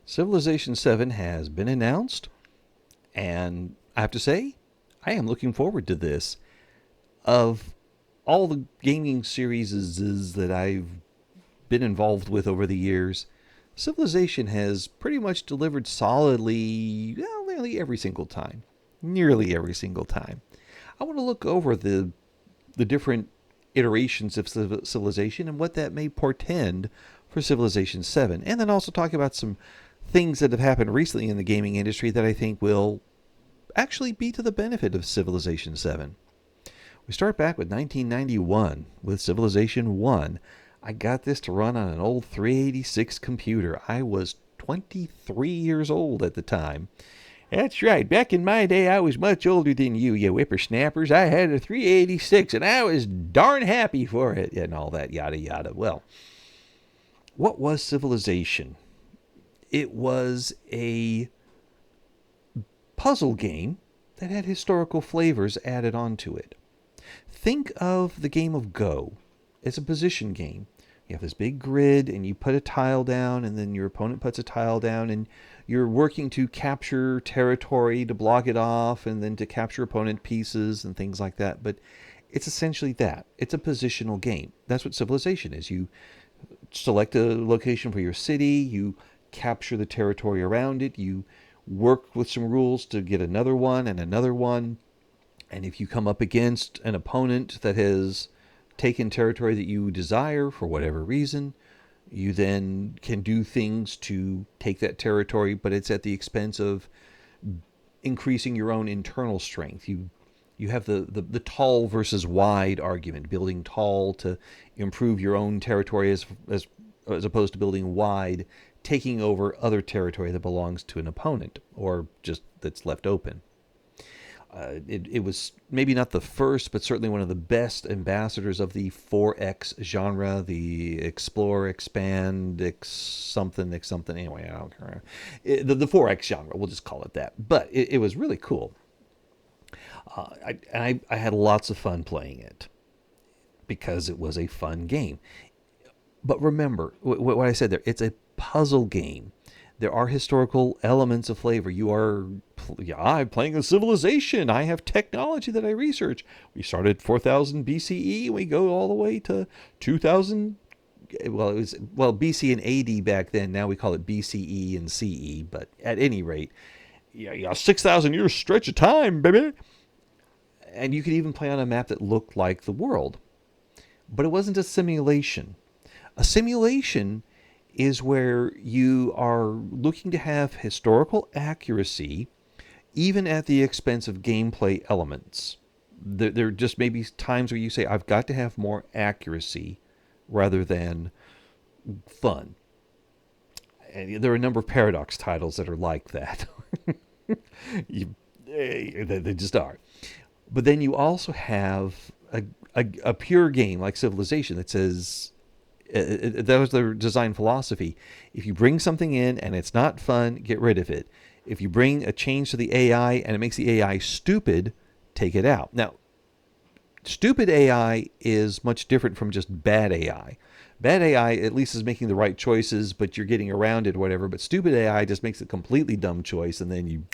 Civilization 7 has been announced, and I have to say, I am looking forward to this. Of all the gaming series that I've been involved with over the years, Civilization has pretty much delivered solidly, well, nearly every single time. Nearly every single time. I want to look over the different iterations of Civilization and what that may portend for Civilization 7. And then also talk about some things that have happened recently in the gaming industry that I think will actually be to the benefit of Civilization 7. We start back with 1991 with Civilization 1. I got this to run on an old 386 computer. I was 23 years old at the time. That's right. Back in my day, I was much older than you whippersnappers. I had a 386, and I was darn happy for it, and all that yada yada. Well, what was Civilization? It was a puzzle game that had historical flavors added onto it. Think of the game of Go. It's a position game. You have this big grid, and you put a tile down, and then your opponent puts a tile down, and you're working to capture territory to block it off, and then to capture opponent pieces and things like that. But it's essentially that. It's a positional game. That's what Civilization is. You select a location for your city, you capture the territory around it, you work with some rules to get another one and another one. And if you come up against an opponent that has taken territory that you desire for whatever reason, you then can do things to take that territory, but it's at the expense of increasing your own internal strength. You have the tall versus wide argument, building tall to improve your own territory as opposed to building wide, taking over other territory that belongs to an opponent or just that's left open. It was maybe not the first, but certainly one of the best ambassadors of the 4X genre, the explore, expand, something, Anyway, I don't care. The 4X genre, we'll just call it that. But it was really cool. I had lots of fun playing it because it was a fun game. But remember what I said there. It's a puzzle game. There are historical elements of flavor. I'm playing a civilization. I have technology that I research. We started 4000 BCE. We go all the way to 2000. Well, it was BC and AD back then. Now we call it BCE and CE. But at any rate, 6,000 years stretch of time, baby. And you could even play on a map that looked like the world. But it wasn't a simulation. A simulation is where you are looking to have historical accuracy, even at the expense of gameplay elements. There just may be times where you say, I've got to have more accuracy rather than fun. And there are a number of Paradox titles that are like that. They just are. But then you also have a pure game like Civilization that says, that was their design philosophy. If you bring something in and it's not fun, get rid of it. If you bring a change to the AI and it makes the AI stupid, take it out. Now, stupid AI is much different from just bad AI. Bad AI at least is making the right choices, but you're getting around it or whatever. But stupid AI just makes a completely dumb choice, and then you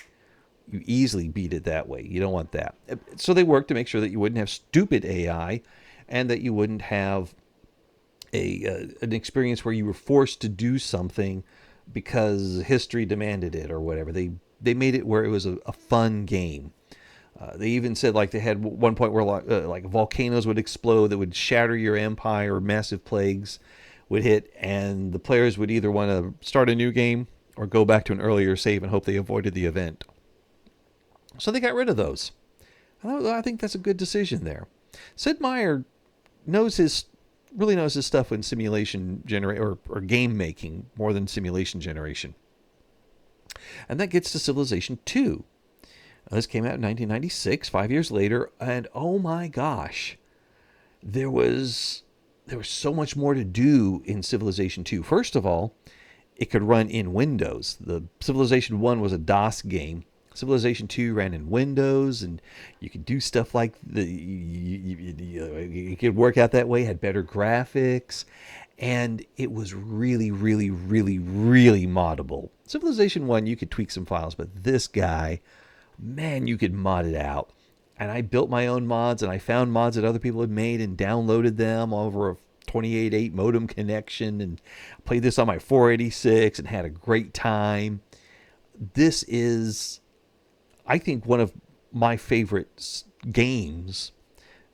easily beat it that way. You don't want that. So they work to make sure that you wouldn't have stupid AI and that you wouldn't have an experience where you were forced to do something because history demanded it or whatever. They made it where it was a fun game. They even said like they had one point where like volcanoes would explode that would shatter your empire, or massive plagues would hit, and the players would either want to start a new game or go back to an earlier save and hope they avoided the event. So they got rid of those. I think that's a good decision there. Sid Meier really knows his stuff in simulation or game making more than simulation generation. And that gets to Civilization 2. This came out in 1996, 5 years later, and oh my gosh, there was so much more to do in Civilization 2. First of all, it could run in Windows. The Civilization 1 was a DOS game. Civilization 2 ran in Windows, and you could do stuff like you could work out that way, had better graphics, And it was really, really, really, really moddable. Civilization 1, you could tweak some files, but this guy, man, you could mod it out. And I built my own mods, and I found mods that other people had made and downloaded them over a 28.8 modem connection, and played this on my 486 and had a great time. This is, I think, one of my favorite games.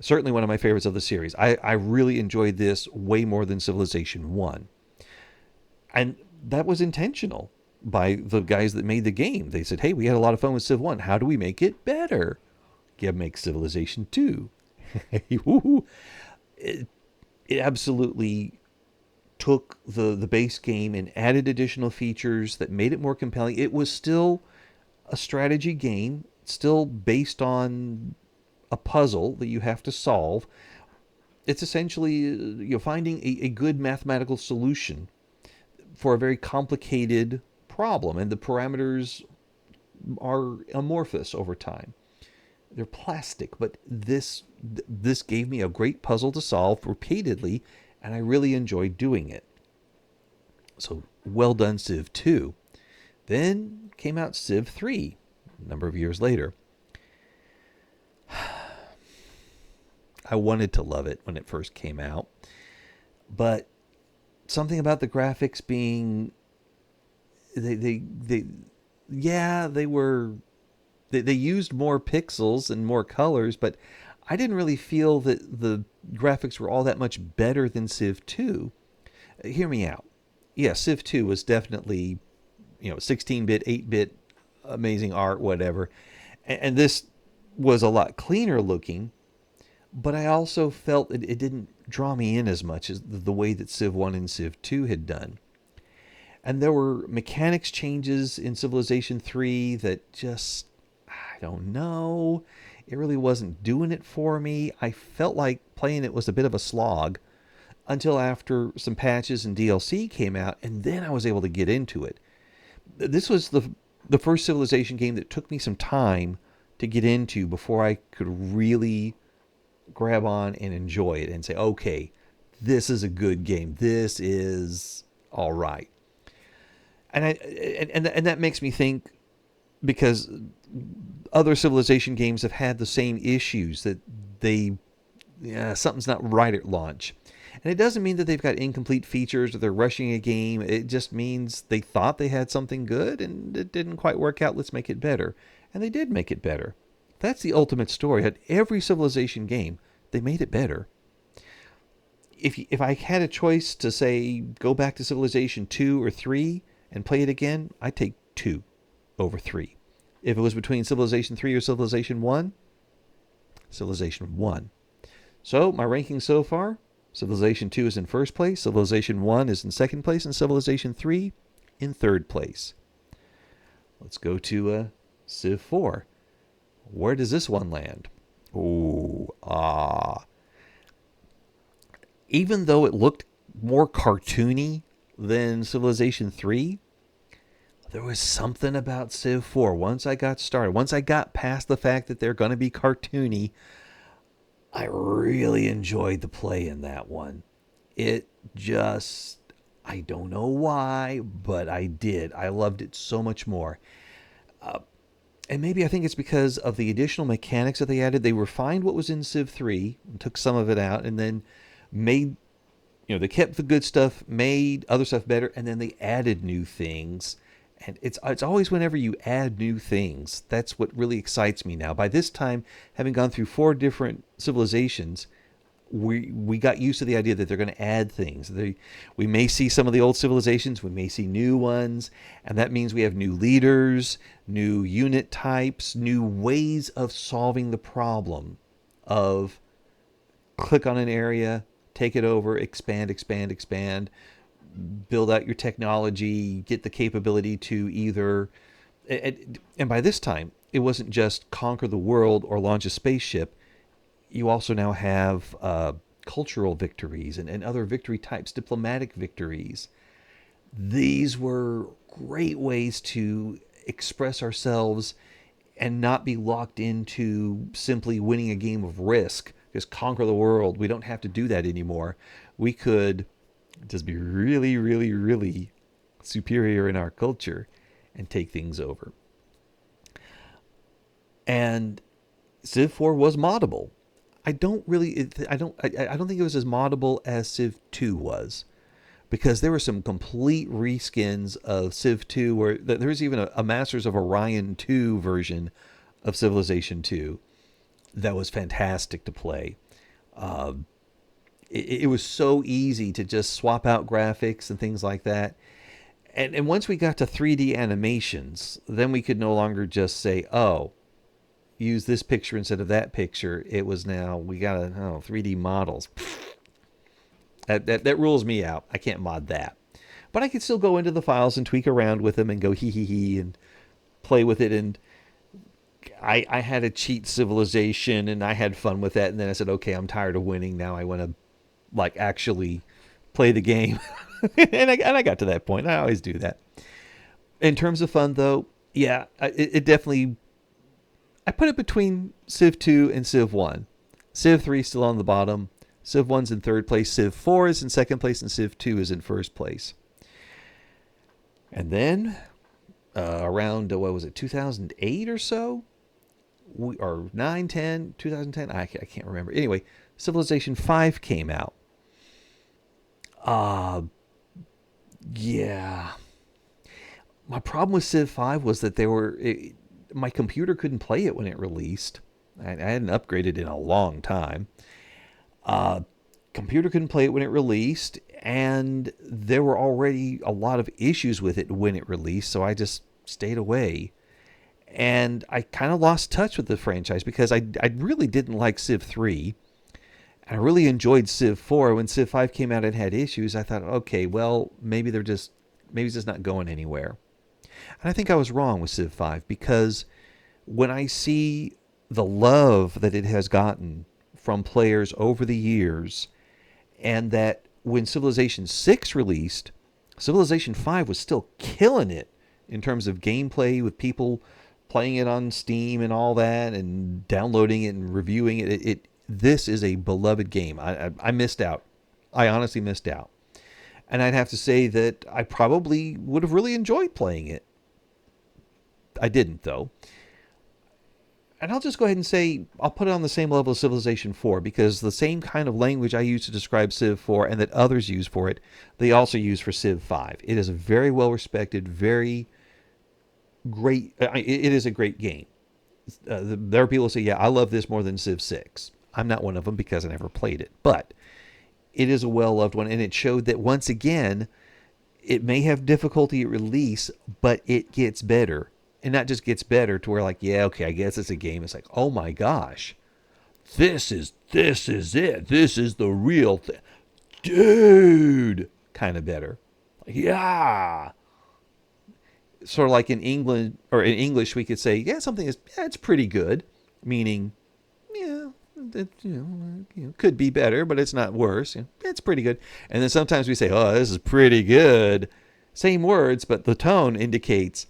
Certainly one of my favorites of the series. I really enjoyed this way more than Civilization 1. And that was intentional by the guys that made the game. They said, hey, we had a lot of fun with Civ 1. How do we make it better? Yeah, make Civilization 2. it, it absolutely took the base game and added additional features that made it more compelling. It was still a strategy game, still based on a puzzle that you have to solve. It's essentially finding a good mathematical solution for a very complicated problem, and the parameters are amorphous over time. They're plastic, but this gave me a great puzzle to solve repeatedly, and I really enjoyed doing it. So well done, Civ 2. Then came out Civ 3 a number of years later. I wanted to love it when it first came out, but something about the graphics being they yeah, they used more pixels and more colors, but I didn't really feel that the graphics were all that much better than Civ 2. Hear me out. Yeah, Civ 2 was definitely 16-bit, 8-bit, amazing art, whatever. And this was a lot cleaner looking, but I also felt it didn't draw me in as much as the way that Civ 1 and Civ 2 had done. And there were mechanics changes in Civilization 3 that just, I don't know, it really wasn't doing it for me. I felt like playing it was a bit of a slog until after some patches and DLC came out, and then I was able to get into it. This was the first Civilization game that took me some time to get into before I could really grab on and enjoy it and say, okay, this is a good game. This is all right. And that makes me think, because other Civilization games have had the same issues, that something's not right at launch. And it doesn't mean that they've got incomplete features or they're rushing a game. It just means they thought they had something good and it didn't quite work out. Let's make it better. And they did make it better. That's the ultimate story. At every Civilization game, they made it better. If I had a choice to say go back to Civilization 2 or 3 and play it again, I'd take 2 over 3. If it was between Civilization 3 or Civilization 1, Civilization 1. So my ranking so far, Civilization 2 is in first place, Civilization 1 is in second place, and Civilization 3 in third place. Let's go to Civ 4. Where does this one land? Even though it looked more cartoony than Civilization 3, there was something about Civ 4. Once I got started, once I got past the fact that they're going to be cartoony, I really enjoyed the play in that one. It just, I don't know why, but I did. I loved it so much more. And maybe I think it's because of the additional mechanics that they added. They refined what was in Civ 3 and took some of it out, and then made, they kept the good stuff, made other stuff better, and then they added new things. And it's always whenever you add new things, that's what really excites me now. By this time, having gone through 4 different civilizations, we got used to the idea that they're going to add things. We may see some of the old civilizations, we may see new ones, and that means we have new leaders, new unit types, new ways of solving the problem of click on an area, take it over, expand, expand, expand, build out your technology, get the capability to either... And by this time, it wasn't just conquer the world or launch a spaceship. You also now have cultural victories and other victory types, diplomatic victories. These were great ways to express ourselves and not be locked into simply winning a game of Risk. Just conquer the world. We don't have to do that anymore. We could Just be really, really, really superior in our culture and take things over. And Civ 4 was moddable. I don't think it was as moddable as Civ 2 was, because there were some complete reskins of Civ 2 where there was even a Masters of Orion 2 version of Civilization 2 that was fantastic to play. Uh, it was so easy to just swap out graphics and things like that. And once we got to 3D animations, then we could no longer just say, oh, use this picture instead of that picture. It was now, we got to, 3D models. That rules me out. I can't mod that. But I can still go into the files and tweak around with them and go hee hee hee and play with it. And I had a cheat civilization and I had fun with that. And then I said, okay, I'm tired of winning. Now I want to like actually play the game. And I got to that point. I always do that. In terms of fun, though, yeah, it definitely. I put it between Civ 2 and Civ 1. Civ 3 still on the bottom. Civ 1's in third place. Civ 4 is in second place, and Civ 2 is in first place. And then around what was it, 2008 or so, or 9, 10, 2010. I can't remember. Anyway, Civilization 5 came out. Yeah. My problem with Civ 5 was that my computer couldn't play it when it released. I hadn't upgraded in a long time. Computer couldn't play it when it released, and there were already a lot of issues with it when it released, so I just stayed away. And I kind of lost touch with the franchise because I really didn't like Civ 3. I really enjoyed Civ 4. When Civ 5 came out and had issues, I thought, okay, well, maybe it's just not going anywhere. And I think I was wrong with Civ 5 because when I see the love that it has gotten from players over the years, and that when Civilization 6 released, Civilization 5 was still killing it in terms of gameplay, with people playing it on Steam and all that, and downloading it and reviewing it. This is a beloved game. I missed out. I honestly missed out. And I'd have to say that I probably would have really enjoyed playing it. I didn't, though. And I'll just go ahead and say I'll put it on the same level as Civilization 4, because the same kind of language I use to describe Civ 4 and that others use for it, they also use for Civ 5. It is a very well respected, very great. It is a great game. There are people who say, yeah, I love this more than Civ 6. I'm not one of them because I never played it. But it is a well-loved one, and it showed that once again, it may have difficulty at release, but it gets better. And not just gets better to where, like, yeah, okay, I guess it's a game. It's like, oh my gosh, this is it. This is the real thing, dude. Kind of better. Yeah. Sort of like in England or in English, we could say, yeah, something is, yeah, it's pretty good, meaning, yeah, it, could be better, but it's not worse. It's pretty good. And then sometimes we say, oh, this is pretty good. Same words, but the tone indicates,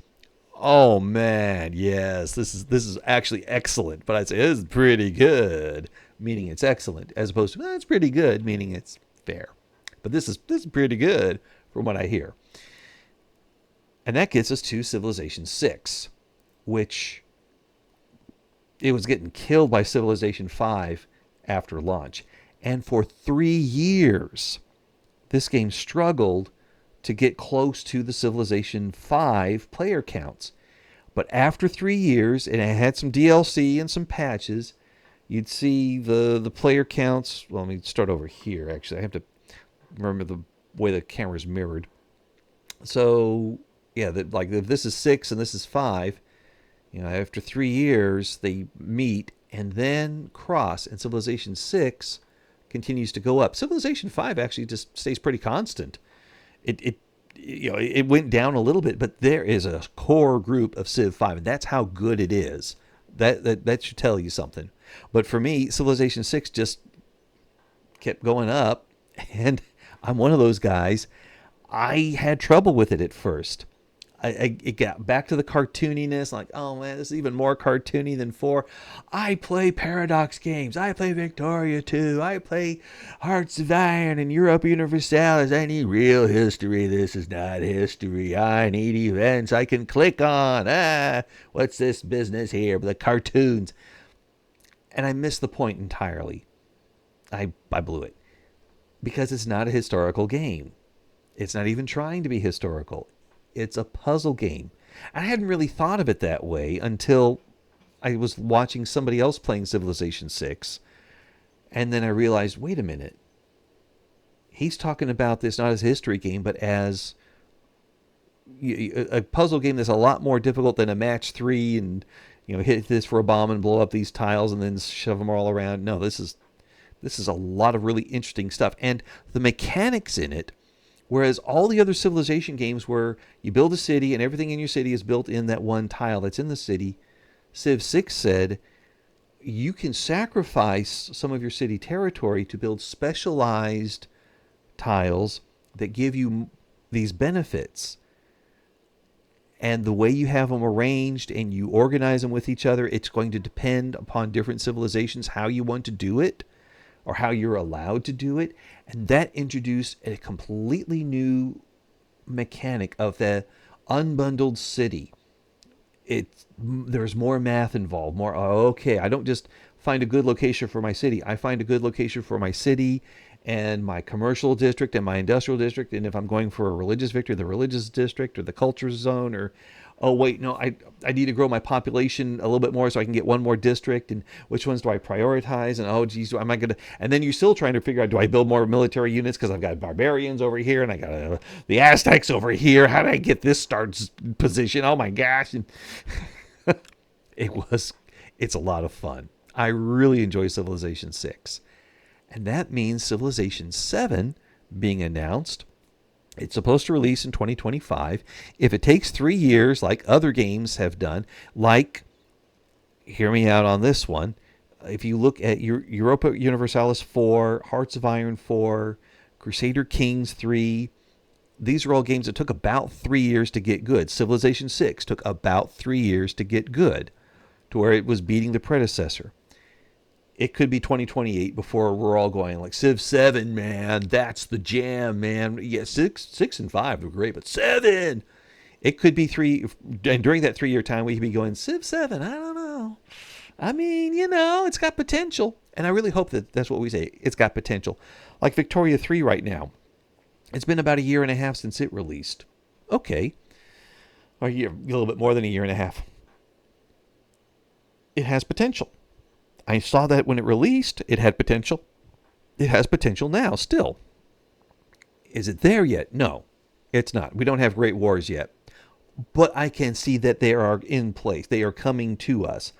oh man, yes, this is actually excellent. But I'd say this is pretty good, meaning it's excellent, as opposed to it's pretty good, meaning it's fair. But this is pretty good from what I hear. And that gets us to Civilization 6, which it was getting killed by Civilization 5 after launch. And for 3 years, this game struggled to get close to the Civilization 5 player counts. But after 3 years, and it had some DLC and some patches, you'd see the player counts. Well, let me start over here, actually. I have to remember the way the camera's mirrored. So, yeah, like if this is 6 and this is 5, after 3 years, they meet and then cross, and Civilization 6 continues to go up. Civilization 5 actually just stays pretty constant. It went down a little bit, but there is a core group of Civ 5, and that's how good it is. That should tell you something. But for me, Civilization 6 just kept going up, and I'm one of those guys. I had trouble with it at first. it got back to the cartooniness. Like, oh man, this is even more cartoony than 4. I play Paradox games. I play Victoria 2. I play Hearts of Iron and Europa Universalis. I need real history. This is not history. I need events I can click on. What's this business here? The cartoons. And I missed the point entirely. I blew it. Because it's not a historical game. It's not even trying to be historical. It's a puzzle game. I hadn't really thought of it that way until I was watching somebody else playing Civilization 6. And then I realized, wait a minute. He's talking about this not as a history game, but as a puzzle game that's a lot more difficult than a match 3 and hit this for a bomb and blow up these tiles and then shove them all around. No, this is a lot of really interesting stuff. And the mechanics in it, whereas all the other Civilization games where you build a city and everything in your city is built in that one tile that's in the city, Civ 6 said you can sacrifice some of your city territory to build specialized tiles that give you these benefits. And the way you have them arranged and you organize them with each other, it's going to depend upon different civilizations how you want to do it or how you're allowed to do it. And that introduced a completely new mechanic of the unbundled city. There's more math involved. Okay, I don't just find a good location for my city. I find a good location for my city and my commercial district and my industrial district. And if I'm going for a religious victory, the religious district or the culture zone, or oh wait, no, I need to grow my population a little bit more so I can get one more district. And which ones do I prioritize? And oh geez, am I gonna? And then you're still trying to figure out, do I build more military units because I've got barbarians over here and I got the Aztecs over here? How do I get this starts position? Oh my gosh! And it's a lot of fun. I really enjoy Civilization 6. And that means Civilization 7 being announced. It's supposed to release in 2025. If it takes 3 years, like other games have done, like, hear me out on this one, if you look at Europa Universalis 4, Hearts of Iron 4, Crusader Kings 3, these are all games that took about 3 years to get good. Civilization 6 took about 3 years to get good, to where it was beating the predecessor. It could be 2028 before we're all going like, Civ 7, man, that's the jam, man. Yeah, 6 and 5 were great, but 7! It could be 3, and during that 3-year time, we could be going, Civ 7, I don't know. I mean, it's got potential. And I really hope that that's what we say. It's got potential. Like Victoria 3 right now. It's been about 1.5 years since it released. Okay. Or a little bit more than 1.5 years. It has potential. I saw that when it released, it had potential. It has potential now, still. Is it there yet? No, it's not. We don't have Great Wars yet. But I can see that they are in place. They are coming to us.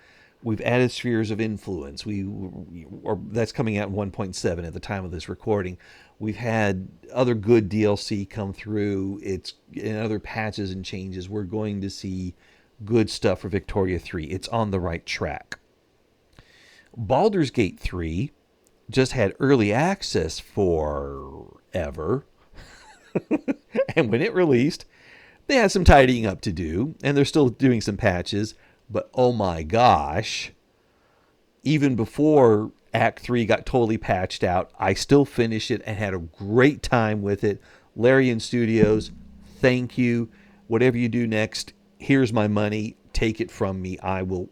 We've added spheres of influence. That's coming out in 1.7 at the time of this recording. We've had other good DLC come through. It's in other patches and changes. We're going to see good stuff for Victoria 3. It's on the right track. Baldur's Gate 3 just had early access forever. And when it released, they had some tidying up to do, and they're still doing some patches. But oh my gosh, even before Act 3 got totally patched out, I still finished it and had a great time with it. Larian Studios, thank you. Whatever you do next, here's my money. Take it from me. I will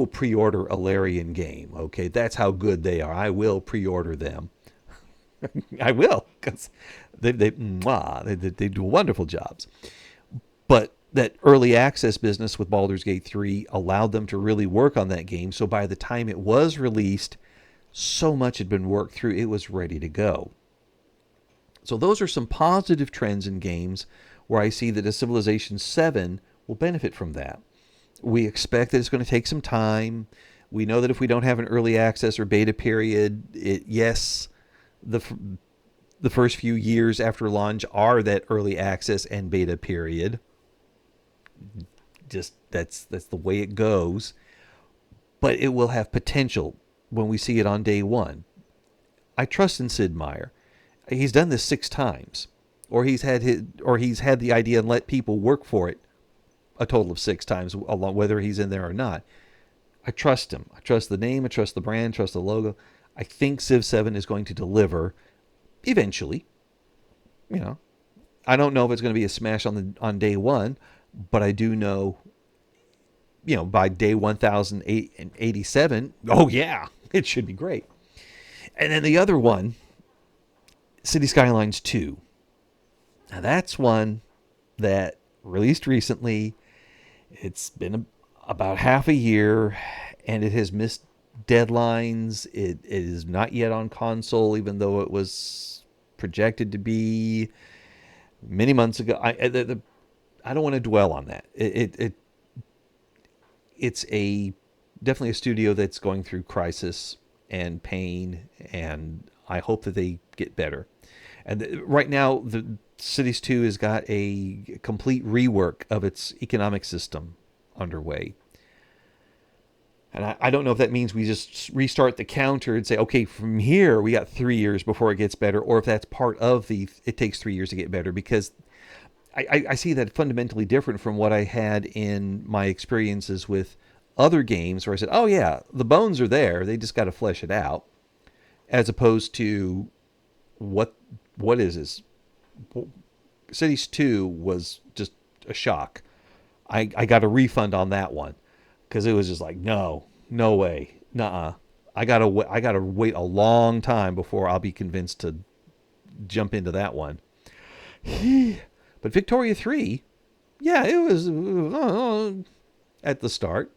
pre-order a Larian game, okay? That's how good they are. I will pre-order them. I will, because they do wonderful jobs. But that early access business with Baldur's Gate 3 allowed them to really work on that game. So by the time it was released, so much had been worked through, it was ready to go. So those are some positive trends in games where I see that a Civilization 7 will benefit from that. We expect that it's going to take some time. We know that if we don't have an early access or beta period, the first few years after launch are that early access and beta period. Just that's the way it goes. But it will have potential when we see it on day one. I trust in Sid Meier. He's done this 6 times, or he's had the idea and let people work for it a total of 6 times, along whether he's in there or not. I trust him. I trust the name. I trust the brand. Trust the logo. I think Civ 7 is going to deliver eventually. You know, I don't know if it's going to be a smash on day one, but I do know, by day 1087, oh yeah, it should be great. And then the other one, City Skylines 2. Now that's one that released recently. It's been about half a year, and it has missed deadlines. It is not yet on console, even though it was projected to be many months ago. I don't want to dwell on that. It's definitely a studio that's going through crisis and pain, and I hope that they get better. And right now, the Cities 2 has got a complete rework of its economic system underway. And I don't know if that means we just restart the counter and say, okay, from here we got 3 years before it gets better, or if that's part of it takes 3 years to get better, because I see that fundamentally different from what I had in my experiences with other games where I said, oh yeah, the bones are there, they just got to flesh it out, as opposed to what is this? Cities 2 was just a shock. I got a refund on that one because it was just like, no way, nuh-uh. I gotta wait a long time before I'll be convinced to jump into that one. But Victoria 3, yeah, it was at the start,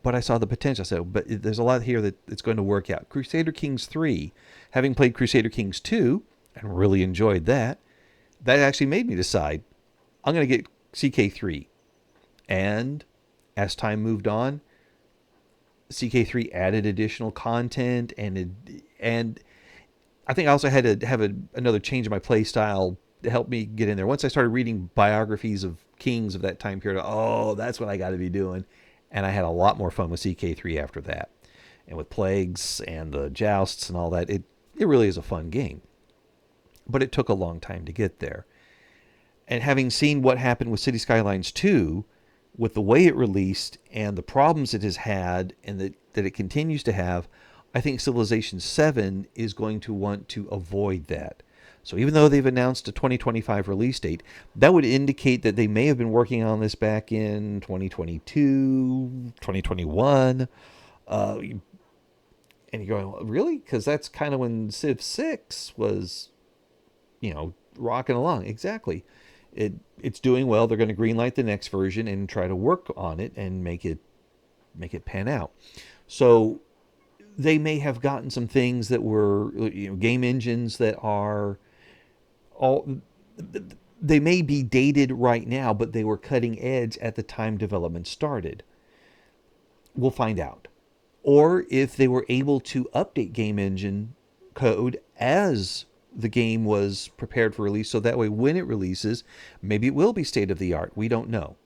but I saw the potential. I said, but there's a lot here that it's going to work out. Crusader Kings 3, having played Crusader Kings 2 and really enjoyed that actually made me decide I'm going to get CK3. And as time moved on, CK3 added additional content, and I think I also had to have another change in my play style to help me get in there. Once I started reading biographies of kings of that time period, oh, that's what I got to be doing. And I had a lot more fun with CK3 after that. And with plagues and the jousts and all that, it really is a fun game. But it took a long time to get there. And having seen what happened with City Skylines 2, with the way it released and the problems it has had and that it continues to have, I think Civilization 7 is going to want to avoid that. So even though they've announced a 2025 release date, that would indicate that they may have been working on this back in 2022, 2021. And you're going, really? Because that's kind of when Civ 6 was, rocking along. Exactly. It's doing well. They're going to greenlight the next version and try to work on it and make it pan out. So they may have gotten some things that were, game engines that are they may be dated right now, but they were cutting edge at the time development started. We'll find out. Or if they were able to update game engine code as the game was prepared for release, so that way when it releases, maybe it will be state of the art. We don't know.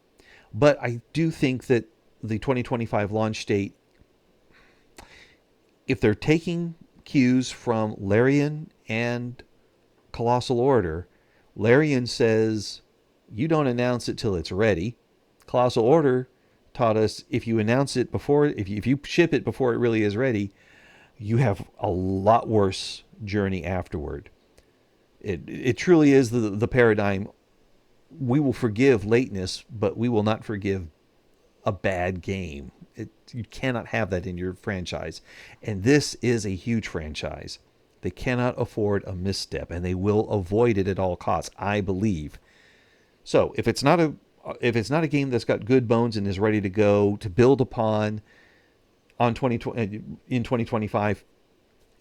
But I do think that the 2025 launch date, if they're taking cues from Larian and Colossal Order, Larian says you don't announce it till it's ready. Colossal Order taught us if you announce it before, if you ship it before it really is ready, you have a lot worse journey afterward. It truly is the paradigm. We will forgive lateness, but we will not forgive a bad game. You cannot have that in your franchise. And this is a huge franchise. They cannot afford a misstep, and they will avoid it at all costs, I believe. So if it's not a game that's got good bones and is ready to go to build upon in 2025,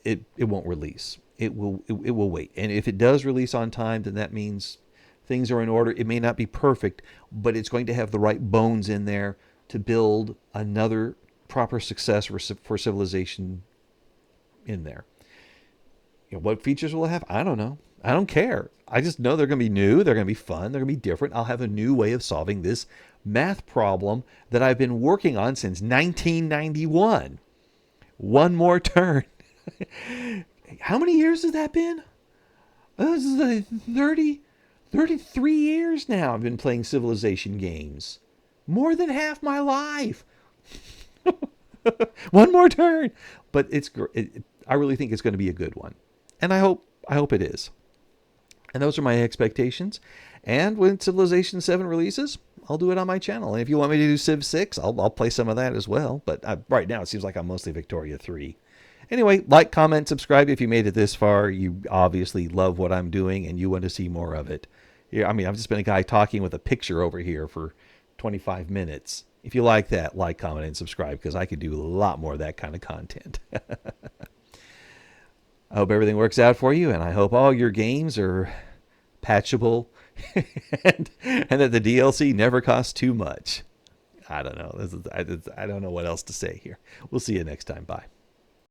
it won't release. It will wait. And if it does release on time, then that means things are in order. It may not be perfect, but it's going to have the right bones in there to build another proper success for Civilization in there. What features will it have? I don't know. I don't care. I just know they're going to be new. They're going to be fun. They're going to be different. I'll have a new way of solving this math problem that I've been working on since 1991. One more turn. How many years has that been? This is 33 years now I've been playing Civilization games. more than half my life. One more turn. But I really think it's going to be a good one. And I hope it is. And those are my expectations. And when Civilization 7 releases, I'll do it on my channel. And if you want me to do Civ 6, I'll play some of that as well. But right now, it seems like I'm mostly Victoria 3. Anyway, like, comment, subscribe if you made it this far. You obviously love what I'm doing and you want to see more of it. Yeah, I mean, I've just been a guy talking with a picture over here for 25 minutes. If you like that, like, comment, and subscribe because I could do a lot more of that kind of content. I hope everything works out for you, and I hope all your games are patchable and that the DLC never costs too much. I don't know. I don't know what else to say here. We'll see you next time. Bye.